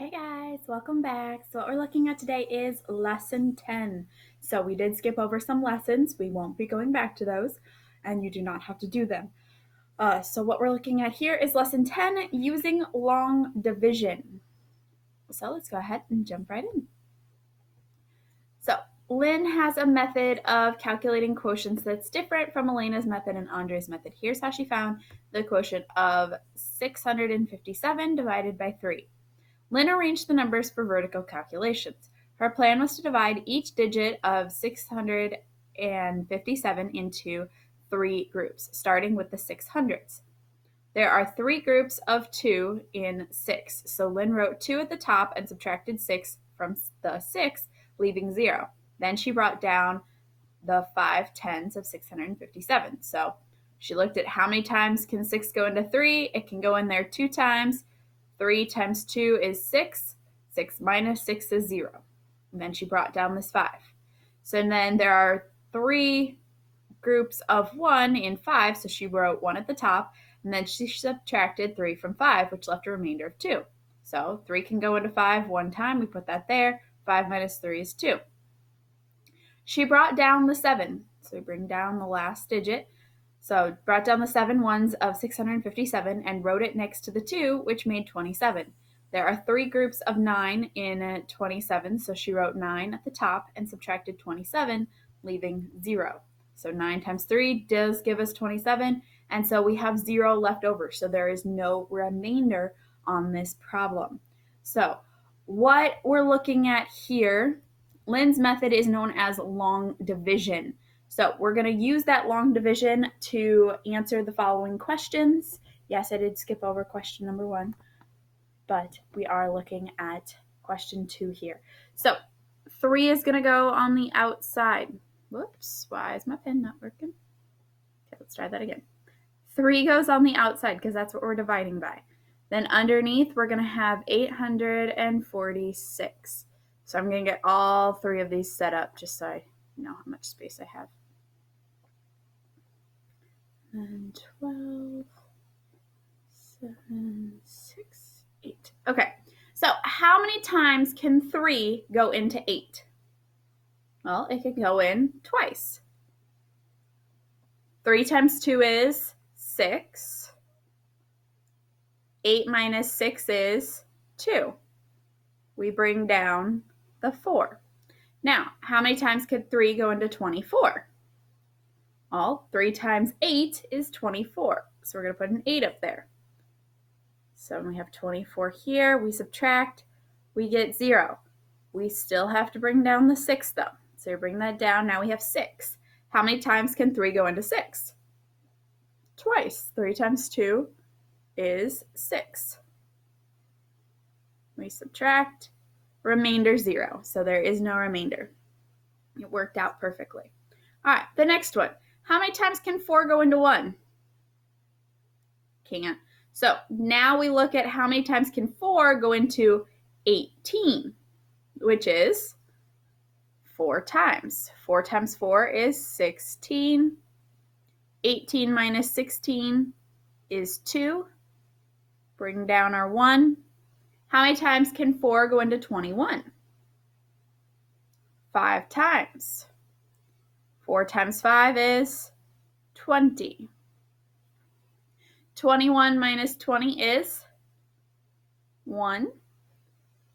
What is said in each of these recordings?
Hey guys, welcome back. So what we're looking at today is lesson 10. So we did skip over some lessons. We won't be going back to those, and you do not have to do them. So what we're looking at here is lesson 10, using long division. So let's go ahead and jump right in. So Lynn has a method of calculating quotients that's different from Elena's method and Andre's method. Here's how she found the quotient of 657 divided by 3. Lynn arranged the numbers for vertical calculations. Her plan was to divide each digit of 657 into 3 groups, starting with the 600s. There are 3 groups of 2 in 6, so Lynn wrote 2 at the top and subtracted 6 from the 6, leaving 0. Then she brought down the 5 tens of 657. So she looked at how many times can 6 go into 3. It can go in there 2 times. 3 times 2 is 6. 6 minus 6 is 0. And then she brought down this 5. So then there are 3 groups of 1 in 5, so she wrote 1 at the top, and then she subtracted 3 from 5, which left a remainder of 2. So 3 can go into 5 one time. We put that there. 5 minus 3 is 2. She brought down the 7. So we bring down the last digit. So brought down the 7 ones of 657 and wrote it next to the 2, which made 27. There are 3 groups of 9 in 27, so she wrote 9 at the top and subtracted 27, leaving 0. So 9 times 3 does give us 27, and so we have 0 left over. So there is no remainder on this problem. So what we're looking at here, Lynn's method is known as long division. So we're going to use that long division to answer the following questions. Yes, I did skip over question number 1, but we are looking at question 2 here. So 3 is going to go on the outside. Whoops, why is my pen not working? Okay, let's try that again. 3 goes on the outside because that's what we're dividing by. Then underneath, we're going to have 846. So I'm going to get all 3 of these set up just so I know how much space I have. And 12, 7, 6, 8. Okay, so how many times can 3 go into 8? Well, it can go in twice. 3 times 2 is 6. 8 minus 6 is 2. We bring down the 4. Now, how many times could 3 go into 24? Well, 3 times 8 is 24. So we're going to put an 8 up there. So we have 24 here. We subtract. We get 0. We still have to bring down the 6, though. So we bring that down. Now we have 6. How many times can 3 go into 6? Twice. 3 times 2 is 6. We subtract. Remainder 0. So there is no remainder. It worked out perfectly. All right, the next one. How many times can 4 go into 1? Can't. So now we look at how many times can 4 go into 18, which is 4 times. 4 times 4 is 16. 18 minus 16 is 2. Bring down our 1. How many times can 4 go into 21? 5 times. 4 times 5 is 20. 21 minus 20 is 1.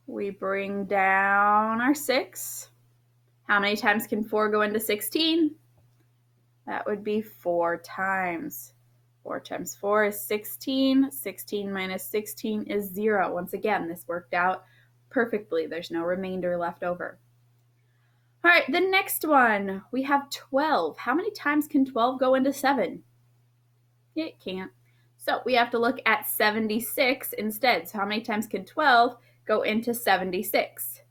We bring down our 6. How many times can 4 go into 16? That would be 4 times. 4 times 4 is 16. 16 minus 16 is 0. Once again, this worked out perfectly. There's no remainder left over. All right, the next one, we have 12. How many times can 12 go into 7? It can't. So we have to look at 76 instead. So how many times can 12 go into 76?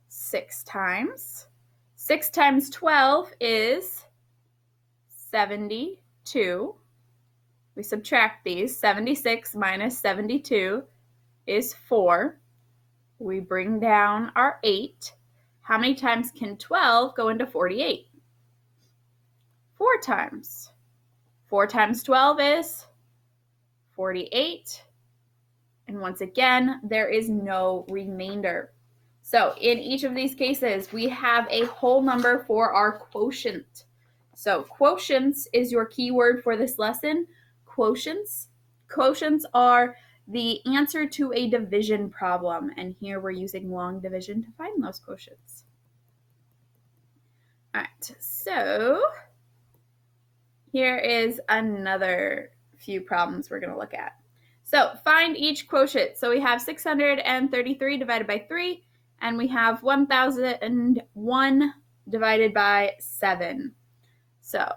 6 times. 6 times 12 is 72. We subtract these. 76 minus 72 is 4. We bring down our 8. How many times can 12 go into 48? 4 times. 4 times 12 is 48. And once again, there is no remainder. So in each of these cases, we have a whole number for our quotient. So quotients is your keyword for this lesson. Quotients. Quotients are the answer to a division problem. And here we're using long division to find those quotients. All right, so here is another few problems we're going to look at. So find each quotient. So we have 633 divided by 3, and we have 1001 divided by 7. So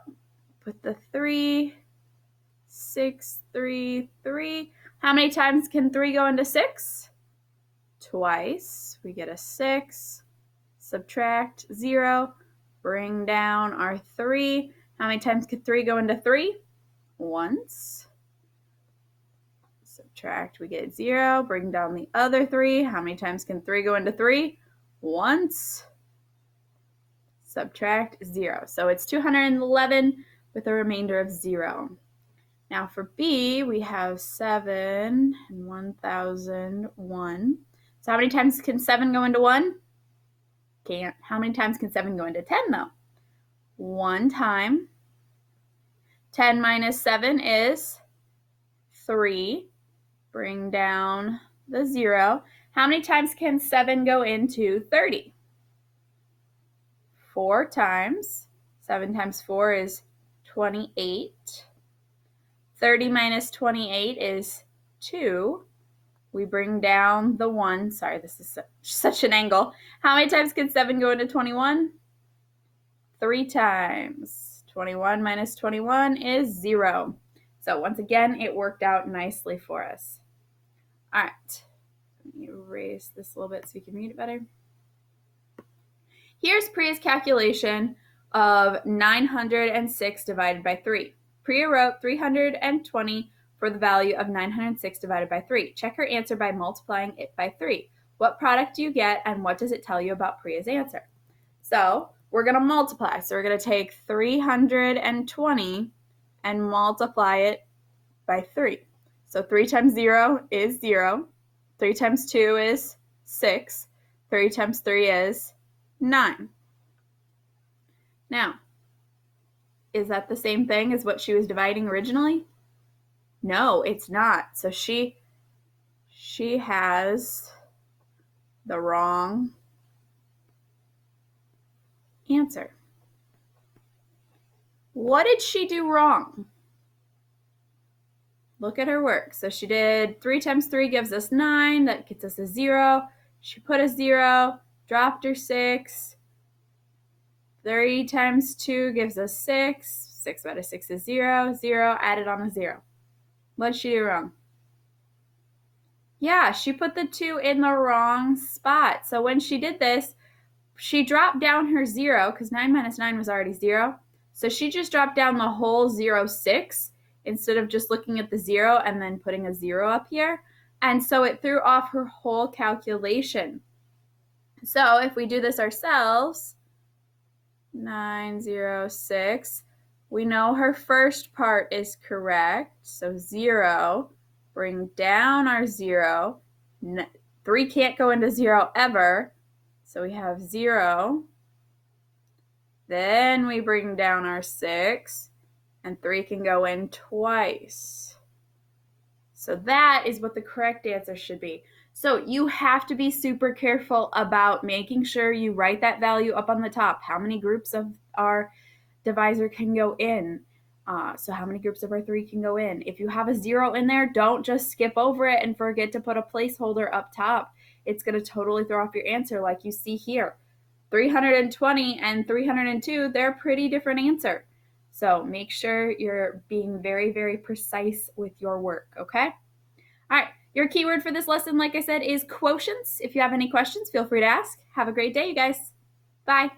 put the 3, 6, 3, 3. How many times can 3 go into 6? Twice. We get a 6. Subtract 0. Bring down our 3. How many times can 3 go into 3? Once. Subtract, we get 0. Bring down the other 3. How many times can 3 go into 3? Once. Subtract 0. So it's 211 with a remainder of 0. Now for B, we have 7 and 1001. So how many times can 7 go into 1? Can't. How many times can 7 go into 10 though? 1 time. 10 minus 7 is 3. Bring down the 0. How many times can 7 go into 30? 4 times. 7 times 4 is 28. 30 minus 28 is 2. We bring down the 1. Sorry, this is such an angle. How many times can 7 go into 21? 3 times. 21 minus 21 is 0. So once again, it worked out nicely for us. All right, let me erase this a little bit so you can read it better. Here's Priya's calculation of 906 divided by 3. Priya wrote 320 for the value of 906 divided by 3. Check her answer by multiplying it by 3. What product do you get, and what does it tell you about Priya's answer? So we're going to multiply. So we're going to take 320 and multiply it by 3. So 3 times 0 is 0. 3 times 2 is 6. 3 times 3 is 9. Now, is that the same thing as what she was dividing originally? No, it's not. So she has the wrong answer. What did she do wrong? Look at her work. So she did 3 times 3 gives us 9. That gets us a 0. She put a 0, dropped her 6. 3 times 2 gives us 6. 6 out of 6 is 0. 0 added on a 0. What did she do wrong? Yeah, she put the 2 in the wrong spot. So when she did this, she dropped down her 0 because 9 minus 9 was already 0. So she just dropped down the whole 0, 6 instead of just looking at the 0 and then putting a 0 up here. And so it threw off her whole calculation. So if we do this ourselves, 906, we know her first part is correct. So 0, bring down our 0. 3 can't go into 0 ever. So we have 0. Then we bring down our 6. And 3 can go in twice. So that is what the correct answer should be. So you have to be super careful about making sure you write that value up on the top. How many groups of our divisor can go in? So how many groups of our 3 can go in? If you have a 0 in there, don't just skip over it and forget to put a placeholder up top. It's going to totally throw off your answer like you see here. 320 and 302, they're a pretty different answer. So make sure you're being very, very precise with your work, okay? All right, your keyword for this lesson, like I said, is quotients. If you have any questions, feel free to ask. Have a great day, you guys. Bye.